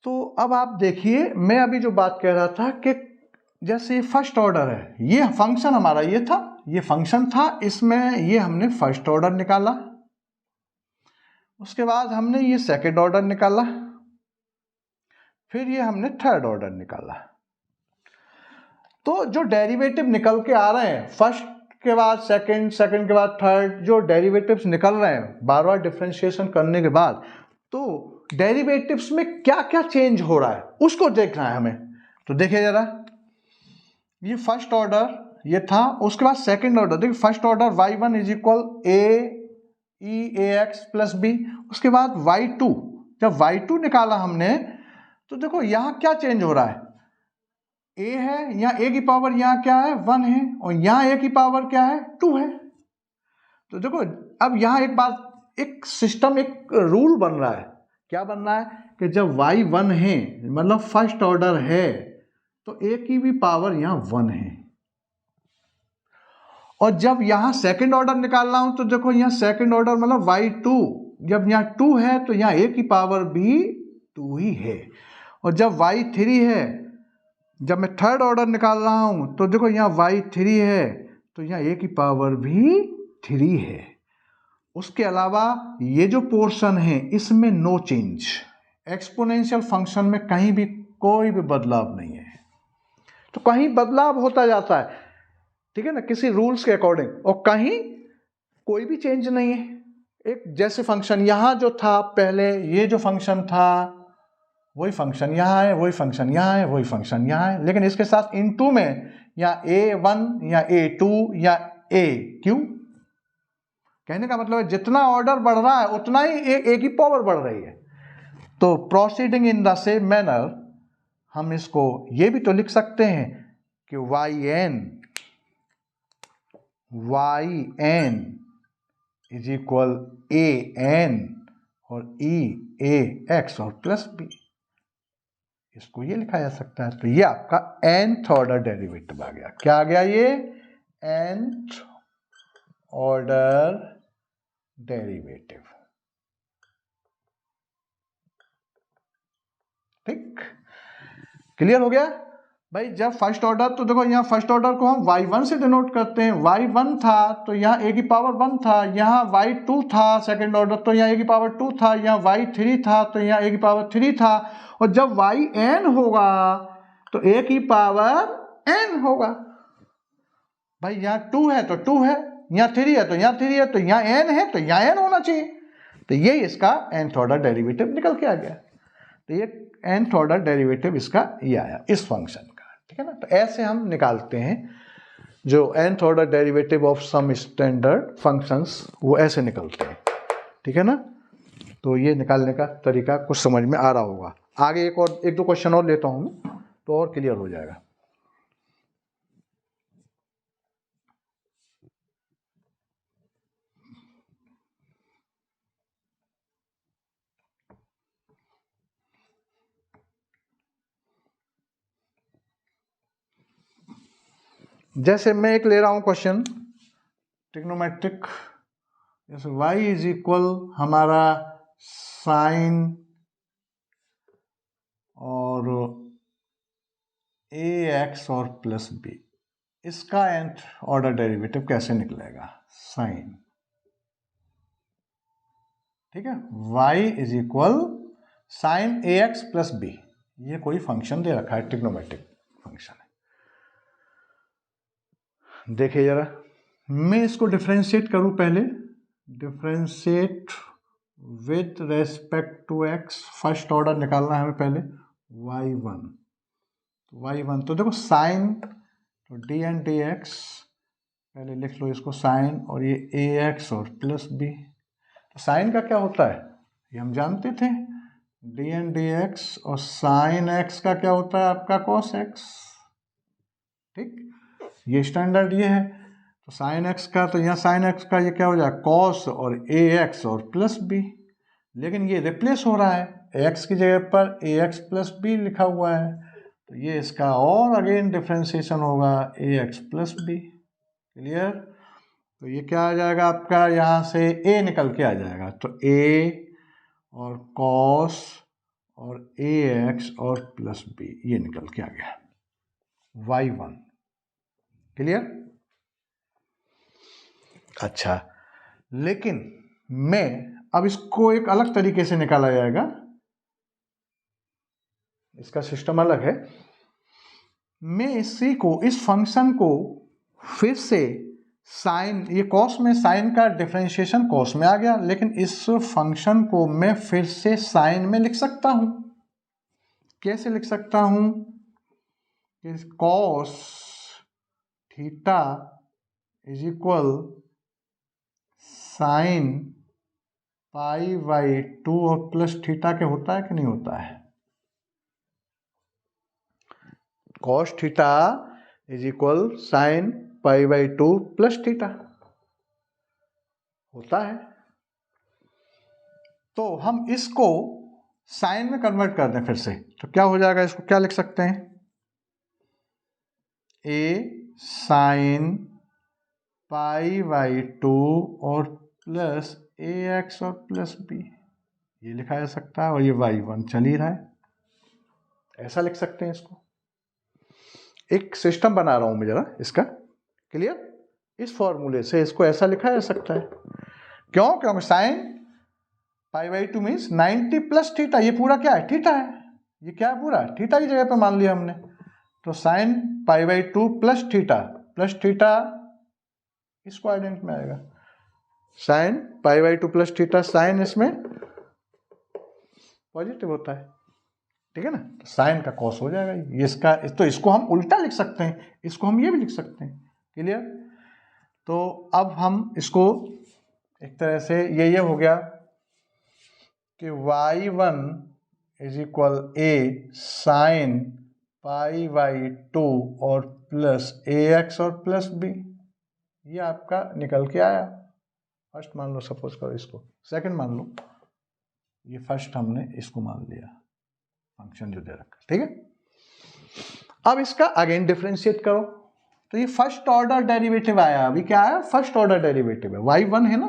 तो अब आप देखिए, मैं अभी जो बात कह रहा था कि जैसे ये फर्स्ट ऑर्डर है, ये फंक्शन हमारा ये था, ये फंक्शन था, इसमें ये हमने फर्स्ट ऑर्डर निकाला, उसके बाद हमने ये सेकंड ऑर्डर निकाला, फिर ये हमने थर्ड ऑर्डर निकाला। तो जो डेरिवेटिव निकल के आ रहे हैं, फर्स्ट के बाद सेकंड, सेकंड के बाद थर्ड, जो डेरिवेटिव्स निकल रहे हैं बार बार डिफरेंशिएशन करने के बाद, तो डेरिवेटिव्स में क्या क्या चेंज हो रहा है उसको देखना है हमें। तो देखिए जरा, ये फर्स्ट ऑर्डर ये था, उसके बाद सेकंड ऑर्डर, देखिए first order y1 is equal A E A x plus B, उसके बाद y2, जब y2 निकाला हमने तो देखो यहाँ क्या चेंज हो रहा है, a है, यहाँ a की पावर यहाँ क्या है 1 है, और यहाँ a की पावर क्या है 2 है। तो देखो अब यहाँ एक बात, एक सिस्टम, एक रूल बन रहा है, क्या बन रहा है कि जब y1 है मतलब फर्स्ट ऑर्डर है, तो a की भी पावर यहाँ 1 है, और जब यहाँ सेकंड ऑर्डर निकाल रहा हूं तो देखो यहाँ सेकंड ऑर्डर मतलब y2, जब यहाँ 2 है तो यहाँ a की पावर भी 2 ही है, और जब y3 है, जब मैं थर्ड ऑर्डर निकाल रहा हूं तो देखो यहाँ y3 है तो यहाँ a की पावर भी 3 है। उसके अलावा ये जो पोर्शन है इसमें नो चेंज, एक्सपोनेंशियल फंक्शन में कहीं भी कोई भी बदलाव नहीं है, तो कहीं बदलाव होता जाता है, ठीक है ना, किसी रूल्स के अकॉर्डिंग, और कहीं कोई भी चेंज नहीं है। एक जैसे फंक्शन यहाँ जो था पहले, ये जो फंक्शन था वही फंक्शन यहाँ है, वही फंक्शन यहाँ है, वही फंक्शन यहाँ है, लेकिन इसके साथ इनटू में या a1 या a2 या a क्यों, कहने का मतलब है जितना ऑर्डर बढ़ रहा है उतना ही a की पावर बढ़ रही है। तो proceeding in the same manner हम इसको ये भी तो लिख सकते हैं कि yn इज इक्वल an और e a x और प्लस b, इसको ये लिखा जा सकता है। तो ये आपका nth ऑर्डर डेरिवेटिव आ गया, क्या आ गया, ये nth ऑर्डर डेरिवेटिव, ठीक, क्लियर हो गया भाई। जब फर्स्ट ऑर्डर, तो देखो यहाँ फर्स्ट ऑर्डर को हम y1 से डिनोट करते हैं, y1 था तो यहाँ a की पावर 1 था, यहाँ y2 था सेकंड ऑर्डर तो यहाँ a की पावर 2 था, यहाँ y3 था तो यहाँ a की पावर 3 था, और जब yn होगा तो a की पावर n होगा। भाई यहाँ 2 है तो 2 है, यहाँ 3 है तो यहाँ 3 है, तो यहाँ n है तो यहाँ n होना चाहिए, तो ये इसका nth ऑर्डर डेरिवेटिव निकल के आ गया। तो ये nth ऑर्डर डेरिवेटिव इसका ये आया इस फंक्शन का, ठीक है ना। तो ऐसे हम निकालते हैं जो nth order derivative of some standard functions, वो ऐसे निकलते हैं, ठीक है ना। तो ये निकालने का तरीका कुछ समझ में आ रहा होगा। आगे एक दो क्वेश्चन और लेता हूँ तो और क्लियर हो जाएगा। जैसे मैं एक ले रहा हूं क्वेश्चन ट्रिग्नोमेट्रिक, जैसे y इज इक्वल हमारा साइन और ए एक्स और प्लस बी, इसका nth ऑर्डर डेरिवेटिव कैसे निकलेगा? साइन, ठीक है, y is equal sine A x plus B. ये कोई फंक्शन दे रखा है, ट्रिग्नोमेट्रिक फंक्शन है। देखिए जरा, मैं इसको डिफरेंशिएट करूं पहले, differentiate with respect to x, first order निकालना है हमें पहले, y1 तो देखो साइन, तो डी एन डी एक्स, पहले लिख लो इसको साइन, और ये ए एक्स और प्लस बी। तो साइन का क्या होता है ये हम जानते थे, डी एन डी एक्स, और साइन एक्स का क्या होता है आपका कॉस एक्स, ठीक, ये स्टैंडर्ड ये है। तो साइन एक्स का, तो यहाँ साइन एक्स का ये क्या हो जाएगा कॉस और ए एक्स और प्लस बी, लेकिन ये रिप्लेस हो रहा है, एक्स की जगह पर ए एक्स प्लस बी लिखा हुआ है, तो ये इसका और अगेन डिफ्रेंसिएशन होगा ए एक्स प्लस बी। क्लियर? तो ये क्या आ जाएगा आपका, यहाँ से ए निकल के आ जाएगा, तो ए और कॉस और ए एक्स और प्लस बी, ये निकल के आ गया y1। क्लियर? अच्छा, लेकिन मैं अब इसको एक अलग तरीके से निकाला जाएगा, इसका सिस्टम अलग है। मैं इसी को, इस फंक्शन को फिर से साइन, ये कॉस में साइन का डिफरेंशिएशन कॉस में आ गया, लेकिन इस फंक्शन को मैं फिर से साइन में लिख सकता हूं। कैसे लिख सकता हूं? Cos theta is equal sign pi by 2 और प्लस थीटा के होता है कि नहीं होता है? Cos theta is equal sign pi by 2 plus theta होता है। तो हम इसको साइन में कन्वर्ट कर दें फिर से, तो क्या हो जाएगा, इसको क्या लिख सकते हैं, ए साइन पाई बाई 2 और प्लस ए एक्स और प्लस बी, ये लिखा जा सकता है, और ये y1 चल ही रहा है, ऐसा लिख सकते हैं इसको। एक सिस्टम बना रहा हूं मैं जरा इसका, क्लियर? इस फॉर्मूले से इसको ऐसा लिखा जा सकता है। क्यों? क्योंकि sign pi by 2 means 90 plus theta, ये पूरा क्या है, थीटा है, ये क्या है, पूरा थीटा की जगह पे मान लिया हमने। तो sine pi by 2 plus theta इस क्वाड्रेंट में आएगा, sine pi by 2 plus theta, sine इसमें पॉजिटिव होता है, ठीक है ना, तो साइन का कॉस हो जाएगा ये, इसका, तो इसको हम उल्टा लिख सकते हैं, इसको हम ये भी लिख सकते हैं। क्लियर? तो अब हम इसको एक तरह से ये हो गया कि y1 is equal A sign pi by 2 और प्लस ए एक्स और प्लस बी, ये आपका निकल के आया। फर्स्ट मान लो, सपोज करो इसको, सेकंड मान लो, ये फर्स्ट हमने इसको मान लिया फंक्शन जो दे रखा, ठीक है। अब इसका अगेन डिफरेंशिएट करो, तो ये फर्स्ट ऑर्डर डेरिवेटिव आया, अभी क्या आया, फर्स्ट ऑर्डर डेरिवेटिव है, y1 है ना।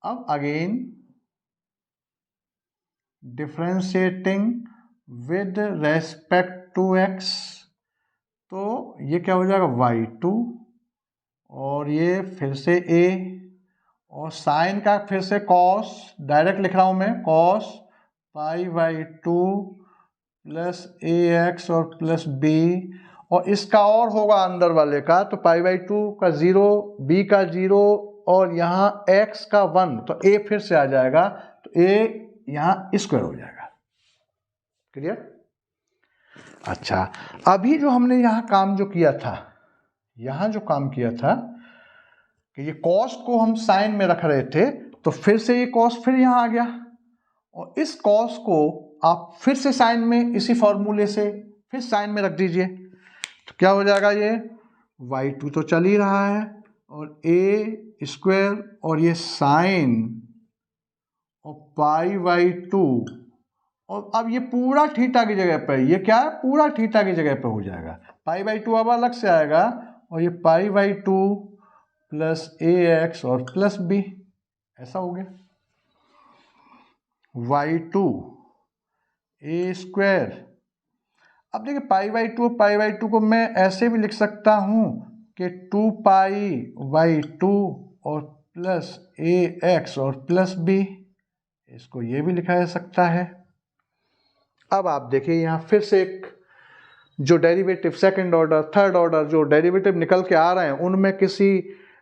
अब again differentiating with respect to x, तो ये क्या हो जाएगा y2, और ये फिर से a, और साइन का फिर से कॉस, डायरेक्ट लिख रहा हूं मैं, cos pi by 2 plus A x और प्लस बी, और इसका और होगा अंदर वाले का, तो पाई बाई 2 का 0, बी का 0, और यहाँ x का 1, तो a फिर से आ जाएगा, तो a यहाँ स्क्वायर हो जाएगा। क्लियर? अच्छा, अभी जो हमने यहाँ काम जो किया था, यहाँ जो काम किया था कि ये कॉस को हम साइन में रख रहे थे, तो फिर से ये कॉस फिर यहाँ आ गया, और इस कॉस को आप फिर से साइन में, इसी फॉर्मूले से फिर साइन में रख दीजिए, तो क्या हो जाएगा, ये y2 तो चल ही रहा है, और a स्क्वायर, और ये साइन और पाई बाई 2, और अब ये पूरा थीटा की जगह पर, ये क्या है, पूरा थीटा की जगह पर हो जाएगा, पाई बाई 2 अब अलग से आएगा, और ये पाई बाई 2 प्लस ए एक्स और प्लस बी, ऐसा हो गया। y2 ए स्क्वायर अब देखिए पाई बाई टू को मैं ऐसे भी लिख सकता हूँ कि 2 पाई बाई टू और प्लस ए एक्स और प्लस बी, इसको ये भी लिखा जा सकता है। अब आप देखिए यहाँ फिर से एक जो derivative second order third order जो डेरिवेटिव निकल के आ रहे हैं उनमें किसी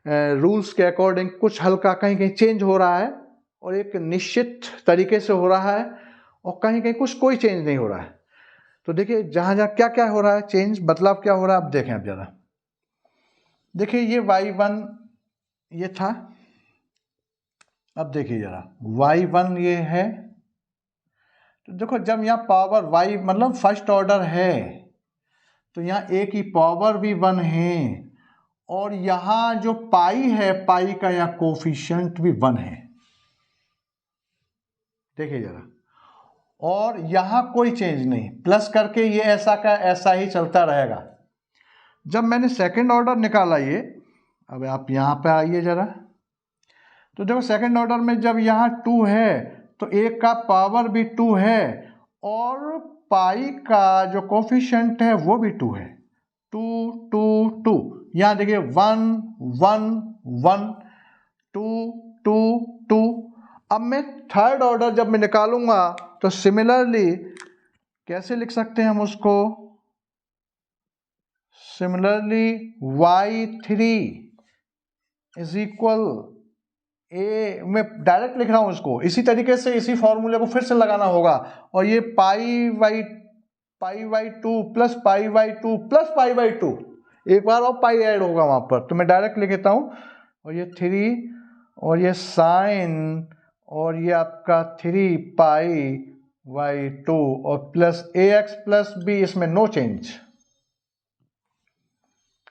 रूल्स के अकॉर्डिंग कुछ हल्का कहीं कहीं चेंज हो रहा है और एक निश्चित तरीके से हो रहा है और कहीं कहीं कुछ कोई चेंज नहीं हो रहा है। तो देखिए जहाँ जहाँ क्या क्या हो रहा है चेंज, बदलाव क्या हो रहा है, अब देखें। अब ज़रा देखिए ये y1 ये था, अब देखिए ज़रा y1 ये है। तो देखो जब यहाँ पावर y मतलब फर्स्ट ऑर्डर है तो यहाँ a की पावर भी 1 है और यहाँ जो पाई है पाई का यहाँ कोफिशिएंट भी 1 है। देखिए जरा, और यहाँ कोई चेंज नहीं, प्लस करके ये ऐसा का ऐसा ही चलता रहेगा। जब मैंने सेकंड ऑर्डर निकाला ये, अब आप यहाँ पे आइए जरा, तो देखो सेकंड ऑर्डर में जब यहाँ 2 है तो एक का पावर भी 2 है और पाई का जो कोफिशिएंट है वो भी 2 है। 2 2 2, यहाँ देखिए 1 1 1 2 2 2। अब मैं थर्ड ऑर्डर जब मैं निकालूंगा तो सिमिलरली कैसे लिख सकते हैं हम उसको, सिमिलरली y3 इज इक्वल ए, मैं डायरेक्ट लिख रहा हूं इसको, इसी तरीके से इसी फॉर्मूले को फिर से लगाना होगा और ये pi by two plus pi by two plus pi by two, एक बार और पाई ऐड होगा वहां पर, तो मैं डायरेक्ट लिख देता हूं और ये 3 और ये साइन और ये आपका 3 पाई बाई टू और प्लस ए एक्स प्लस बी, इसमें नो चेंज।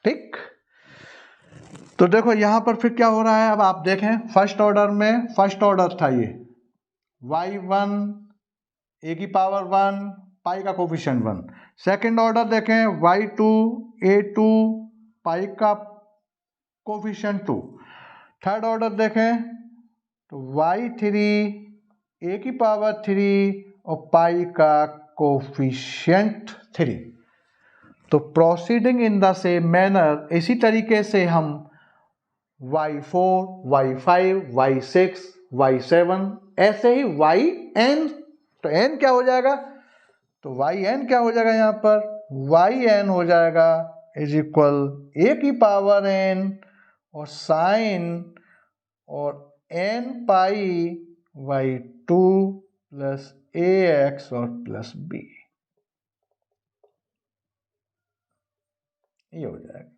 ठीक, तो देखो यहां पर फिर क्या हो रहा है, अब आप देखें फर्स्ट ऑर्डर में फर्स्ट ऑर्डर था ये y1 ए की पावर 1 पाई का कोफिशिएंट 1। सेकंड ऑर्डर देखें y2 a2 पाई का कोफिशिएंट 2। थर्ड ऑर्डर देखें तो y3 ए की पावर 3 और पाई का कोफिशिएंट 3। तो proceeding in the same manner, इसी तरीके से हम y4 y5 y6 y7 ऐसे ही yn, तो n क्या हो जाएगा, तो yn क्या हो जाएगा, यहाँ पर yn हो जाएगा इज इक्वल ए की पावर n और साइन और n pi by 2 plus A x और प्लस बी, ये हो जाएगा।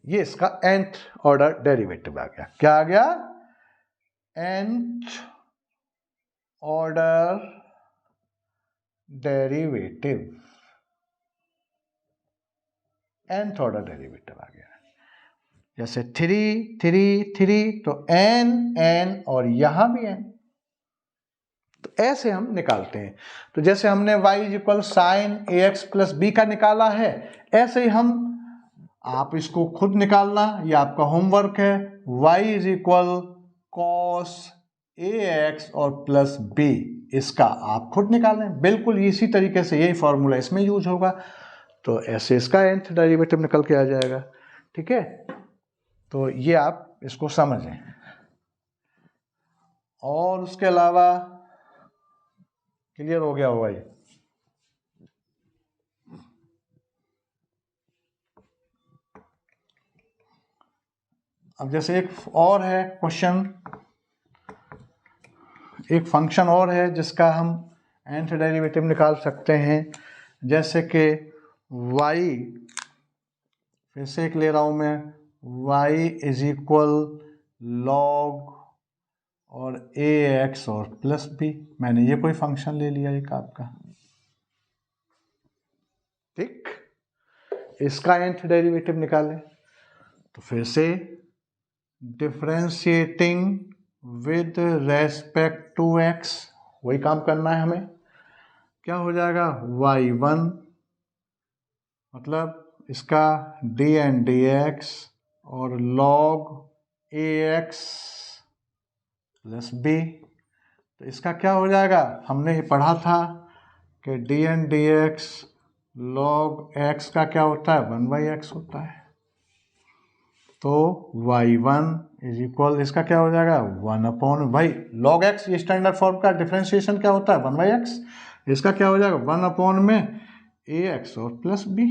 ये इसका nth ऑर्डर डेरिवेटिव आ गया। क्या आ गया, nth order derivative, nth order derivative आ गया। जैसे 3 3 3 तो n और यहां भी n, तो ऐसे हम निकालते हैं। तो जैसे हमने y equal sine A x plus B का निकाला है, ऐसे ही हम, आप इसको खुद निकालना, ये आपका होमवर्क है। y is equal cos A x और प्लस बी, इसका आप खुद निकालें, बिल्कुल इसी तरीके से यही फॉर्मूला इसमें यूज होगा। तो ऐसे इसका nth डेरिवेटिव निकल के आ जाएगा। ठीक है, तो ये आप इसको समझें। और उसके अलावा क्लियर हो गया होगा ये। अब जैसे एक और है क्वेश्चन, एक फंक्शन और है जिसका हम nth डेरिवेटिव निकाल सकते हैं। जैसे कि y, फिर से एक ले रहा हूं मैं, y इज इक्वल लॉग और ए एक्स और प्लस बी, मैंने ये कोई फंक्शन ले लिया एक आपका। ठीक, इसका nth डेरिवेटिव निकालें तो फिर से differentiating with respect to x, वही काम करना है हमें। क्या हो जाएगा, y1 मतलब इसका dn dx और log ax प्लस b, तो इसका क्या हो जाएगा, हमने ये पढ़ा था कि D N D x log x का क्या होता है 1/x होता है। तो y1 इज इक्वल, इसका क्या हो जाएगा 1/, भाई log x ये स्टैंडर्ड फॉर्म का डिफ्रेंशिएशन क्या होता है 1/x, इसका क्या हो जाएगा 1/, में ax और प्लस बी।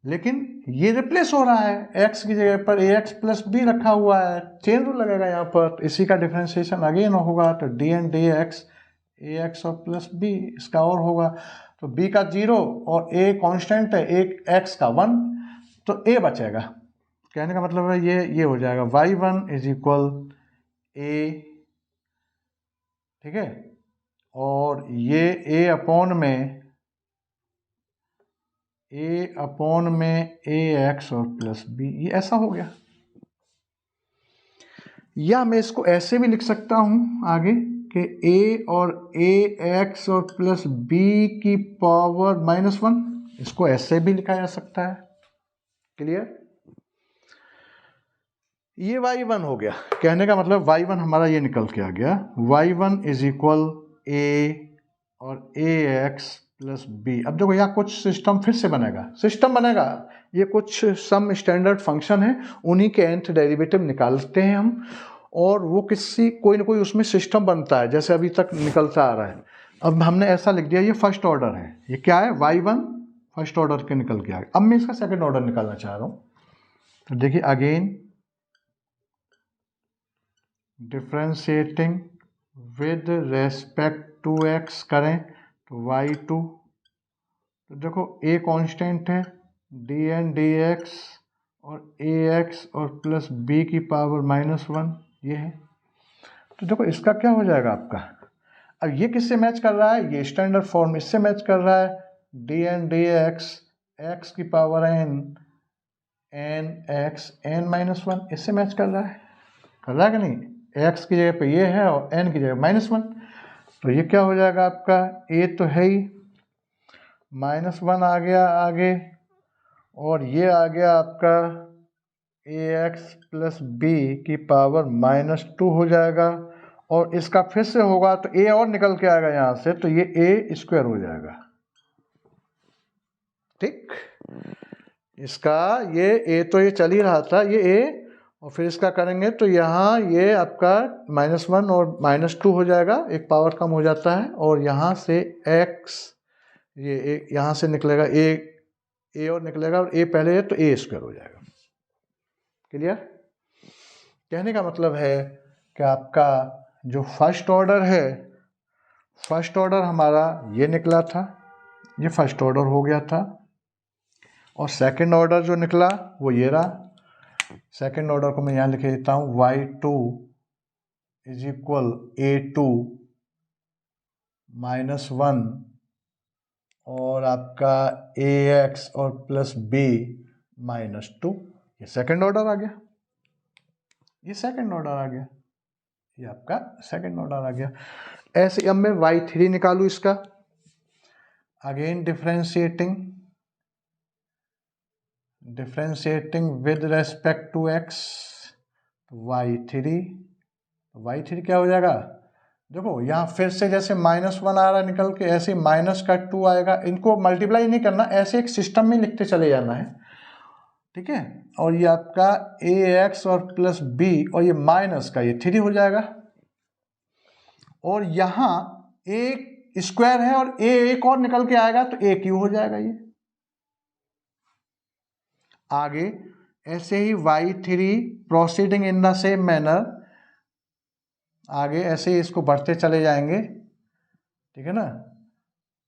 लेकिन ये रिप्लेस हो रहा है, x की जगह पर ax प्लस बी रखा हुआ है, चेन रूल लगेगा यहाँ पर, इसी का डिफ्रेंशिएशन अगेन होगा। तो D N D x ax और प्लस बी, इसका और होगा तो b का 0 और a कांस्टेंट है, एक x का 1, तो a बचेगा। कहने का मतलब है ये हो जाएगा y1 इज इक्वल a, ठीक है, और ये a अपॉन में ax और प्लस b, ये ऐसा हो गया। या मैं इसको ऐसे भी लिख सकता हूं आगे कि a और ax और प्लस b की पावर -1, इसको ऐसे भी लिखा जा सकता है। क्लियर? ये y1 हो गया। कहने का मतलब y1 हमारा ये निकल के आ गया, y1 इज इक्वल a और ax प्लस b। अब देखो यहाँ कुछ सिस्टम फिर से बनेगा, ये कुछ सम स्टैंडर्ड फंक्शन है, उन्हीं के nth डेरिवेटिव निकालते हैं हम, और वो कोई ना कोई उसमें सिस्टम बनता है, जैसे अभी तक निकलता आ रहा है। अब हमने ऐसा लिख दिया, ये फर्स्ट ऑर्डर है, ये क्या है y1 फर्स्ट ऑर्डर के निकल के आ गया। अब मैं इसका सेकेंड ऑर्डर निकालना चाह रहा हूँ। तो देखिए again differentiating with respect to x करें तो y2, तो देखो a कांस्टेंट है, डी एन डी एक्स और ax और प्लस b की पावर -1 ये है। तो देखो इसका क्या हो जाएगा आपका, अब ये किससे मैच कर रहा है, ये स्टैंडर्ड फॉर्म इससे मैच कर रहा है, D N D x x की पावर n x n-1 इससे मैच कर रहा है कि नहीं, x की जगह पे ये है और n की जगह -1, तो ये क्या हो जाएगा आपका, a तो है ही, -1 आ गया आगे, और ये आ गया आपका ax प्लस b की पावर -2 हो जाएगा, और इसका फिर से होगा तो a और निकल के आएगा यहाँ से, तो ये a स्क्वायर हो जाएगा। ठीक, इसका ये a तो ये चल ही रहा था, ये a, और फिर इसका करेंगे तो यहाँ ये आपका -1 और -2 हो जाएगा, एक पावर कम हो जाता है, और यहाँ से x ये यहाँ से निकलेगा a और निकलेगा, और a पहले है तो a स्क्वायर हो जाएगा। क्लियर? कहने का मतलब है कि आपका जो फर्स्ट ऑर्डर है, फर्स्ट ऑर्डर हमारा ये निकला था, ये फर्स्ट ऑर्डर हो गया था, और सेकंड ऑर्डर जो निकला वो ये रहा। सेकंड ऑर्डर को मैं यहाँ लिख देता हूँ, y2 इज इक्वल a2 -1 और आपका ax और प्लस b -2, ये सेकंड ऑर्डर आ गया, ये सेकंड ऑर्डर आ गया, ये आपका सेकंड ऑर्डर आ गया। ऐसे अब मैं y3 निकालू इसका, again differentiating with respect to x, y3 क्या हो जाएगा, देखो यहाँ फिर से जैसे -1 आ रहा निकल के, ऐसे -2 आएगा, इनको मल्टीप्लाई नहीं करना, ऐसे एक सिस्टम में लिखते चले जाना है, ठीक है। और ये आपका ax और प्लस b, और ये माइनस का ये 3 हो जाएगा, और यहाँ एक स्क्वायर है और a एक और निकल के आएगा तो a क्यू हो जाएगा ये। आगे ऐसे ही y3 proceeding in the same manner, आगे ऐसे ही इसको बढ़ते चले जाएंगे, ठीक है ना।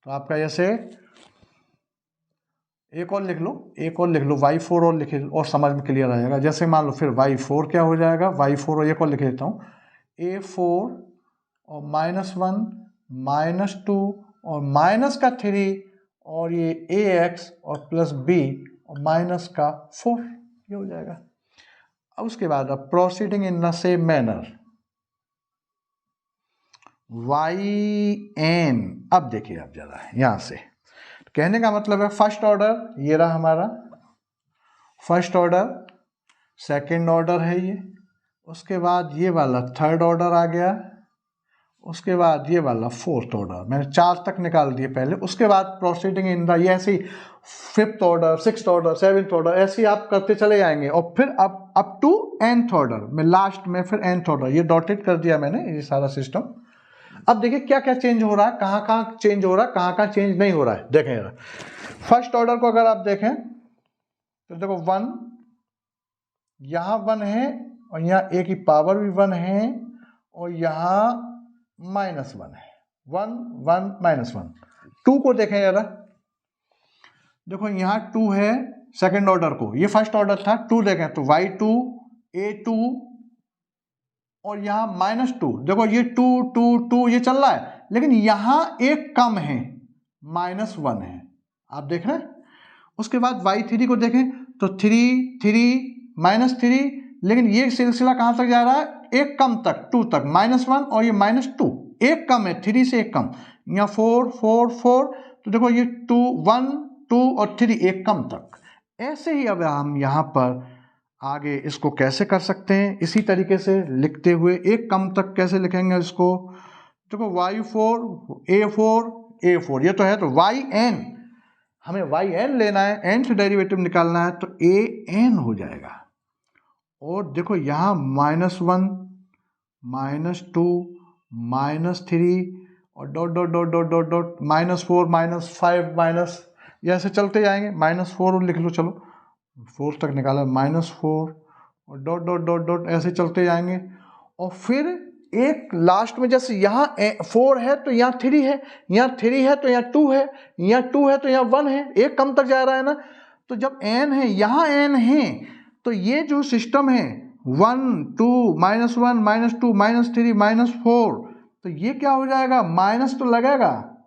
तो आपका जैसे एक और लिख लो y4 और लिख लो, और समझ में क्लियर आ जाएगा। जैसे मान लो फिर y4 क्या हो जाएगा, y4 और एक और लिख देता हूँ, a4 और -1 -2 और माइनस का 3 और ये ax और प्लस b और माइनस का 4, ये हो जाएगा। अब उसके बाद अब proceeding in the same manner yn, अब देखिए आप जरा यहां से, कहने का मतलब है फर्स्ट ऑर्डर ये रहा हमारा फर्स्ट ऑर्डर, सेकंड ऑर्डर है ये, उसके बाद ये वाला थर्ड ऑर्डर आ गया, उसके बाद ये वाला फोर्थ ऑर्डर, मैंने 4 तक निकाल दिए पहले, उसके बाद प्रोसीडिंग इन द, ये ऐसे ही 5th order, 6th order, 7th order, ऐसे ही आप करते चले जाएंगे और फिर अप टू nth ऑर्डर में, लास्ट में फिर nth ऑर्डर। ये डॉटेड कर दिया मैंने ये सारा सिस्टम। अब देखिए क्या क्या चेंज हो रहा है, कहाँ कहाँ चेंज हो रहा है, कहाँ कहाँ चेंज नहीं हो रहा है। देखें जरा, फर्स्ट ऑर्डर को अगर आप देखें तो देखो 1, यहाँ 1 है और यहाँ a की पावर भी 1 है और यहाँ -1 है, 1 1 -1। 2 को देखें जरा, देखो यहाँ 2 है सेकंड ऑर्डर को, ये फर्स्ट ऑर्डर था। 2 देखें तो y2 a2 और यहाँ -2, देखो ये 2 2 2 ये चल रहा है, लेकिन यहाँ एक कम है, -1 है, आप देख रहे हैं। उसके बाद y3 को देखें तो 3 3 -3, लेकिन ये सिलसिला कहाँ तक जा रहा है, एक कम तक, 2 तक, -1 और ये -2, एक कम है, 3 से एक कम। यहाँ 4 4 4, तो देखो ये 2 1 2 और 3 एक कम तक। ऐसे ही अब हम यहाँ पर आगे इसको कैसे कर सकते हैं, इसी तरीके से लिखते हुए एक कम तक कैसे लिखेंगे इसको। देखो y4 a4 ये तो है, तो yn, हमें yn लेना है, nth डेरिवेटिव निकालना है, तो an हो जाएगा। और देखो यहाँ -1 -2 -3 और dot dot dot dot dot dot -4 -5 minus, ये ऐसे चलते जाएंगे। -4 लिख लो, चलो 4 तक निकाला, -4 और डॉट डॉट डॉट डॉट ऐसे चलते जाएंगे। और फिर एक लास्ट में जैसे यहाँ 4 है तो यहाँ 3 है, यहाँ 3 है तो यहाँ 2 है, यहाँ 2 है तो यहाँ 1 है, एक कम तक जा रहा है ना। तो जब n है, यहाँ n है, तो ये जो सिस्टम है 1 2 -1 -2 -3 -4, तो ये क्या हो जाएगा, माइनस तो लगेगा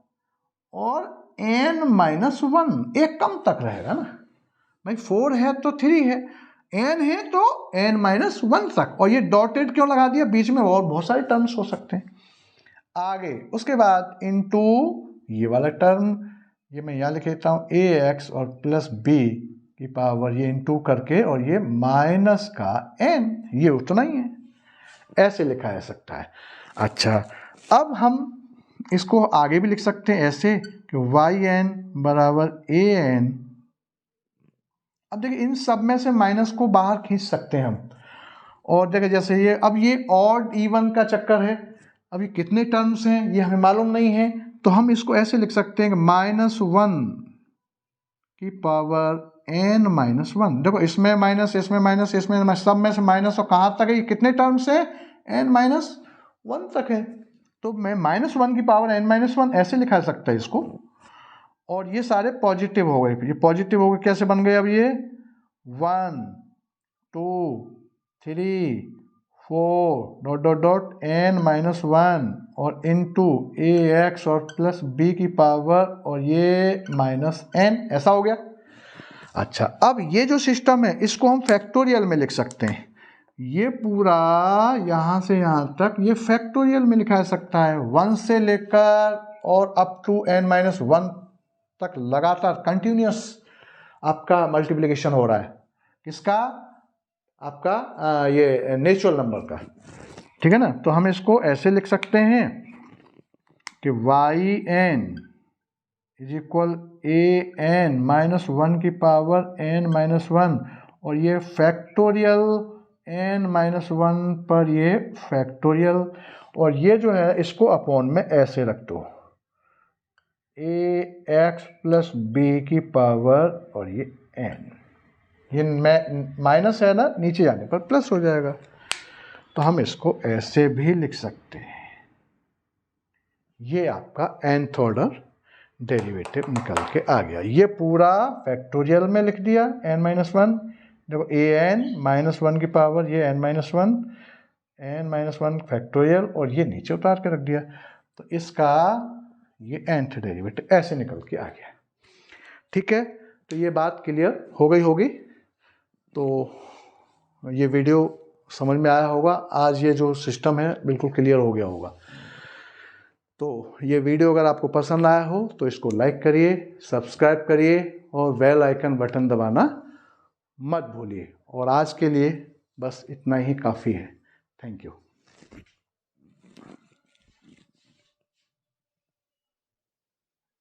और n -1 एक कम तक रहेगा ना भाई। 4 है तो 3 है, n है तो n -1 तक। और ये डॉटेड क्यों लगा दिया, बीच में और बहुत सारे टर्म्स हो सकते हैं आगे। उसके बाद इनटू ये वाला टर्म, ये मैं यहाँ लिख देता हूँ ax और प्लस b की पावर, ये इनटू करके, और ये माइनस का n, ये उतना ही है, ऐसे लिखा जा सकता है। अच्छा, अब हम इसको आगे भी लिख सकते हैं ऐसे कि yn बराबर an। अब देखिए इन सब में से माइनस को बाहर खींच सकते हैं हम। और देखिए जैसे ये, अब ये ऑड इवन का चक्कर है, अब ये कितने टर्म्स हैं ये हमें मालूम नहीं है, तो हम इसको ऐसे लिख सकते हैं कि -1 की पावर n -1। देखो इसमें माइनस, इसमें माइनस, इसमें सब में से माइनस, और कहाँ तक है, ये कितने टर्म्स है, n -1 तक है। तो मैं -1 की पावर n -1 ऐसे लिखा सकता है इसको। और ये सारे पॉजिटिव हो गए, ये पॉजिटिव हो गए, कैसे बन गए अब ये 1 2 3 4 डॉट डॉट डॉट n -1 और इनटू ax और प्लस b की पावर और ये -n, ऐसा हो गया। अच्छा, अब ये जो सिस्टम है इसको हम फैक्टोरियल में लिख सकते हैं। ये पूरा यहाँ से यहाँ तक ये फैक्टोरियल में लिखा जा सकता है, 1 से लेकर और अप टू n -1 तक लगातार कंटिन्यूस आपका मल्टीप्लिकेशन हो रहा है। किसका, आपका ये नेचुरल नंबर का, ठीक है ना। तो हम इसको ऐसे लिख सकते हैं कि yn इज इक्वल an -1 की पावर n -1 और ये फैक्टोरियल n -1 पर ये फैक्टोरियल, और ये जो है इसको अपॉन में ऐसे रख दो, ax प्लस b की पावर और ये n, ये माइनस है ना, नीचे जाने पर प्लस हो जाएगा। तो हम इसको ऐसे भी लिख सकते हैं। ये आपका nth ऑर्डर डेरिवेटिव निकल के आ गया। ये पूरा फैक्टोरियल में लिख दिया n -1, देखो an -1 की पावर ये n -1 फैक्टोरियल, और ये नीचे उतार के रख दिया। तो इसका ये nth डेरिवेटिव ऐसे निकल के आ गया। ठीक है, तो ये बात क्लियर हो गई होगी। तो ये वीडियो समझ में आया होगा, आज ये जो सिस्टम है बिल्कुल क्लियर हो गया होगा। तो ये वीडियो अगर आपको पसंद आया हो तो इसको लाइक करिए, सब्सक्राइब करिए और बेल आइकन बटन दबाना मत भूलिए। और आज के लिए बस इतना ही काफ़ी है। Thank you.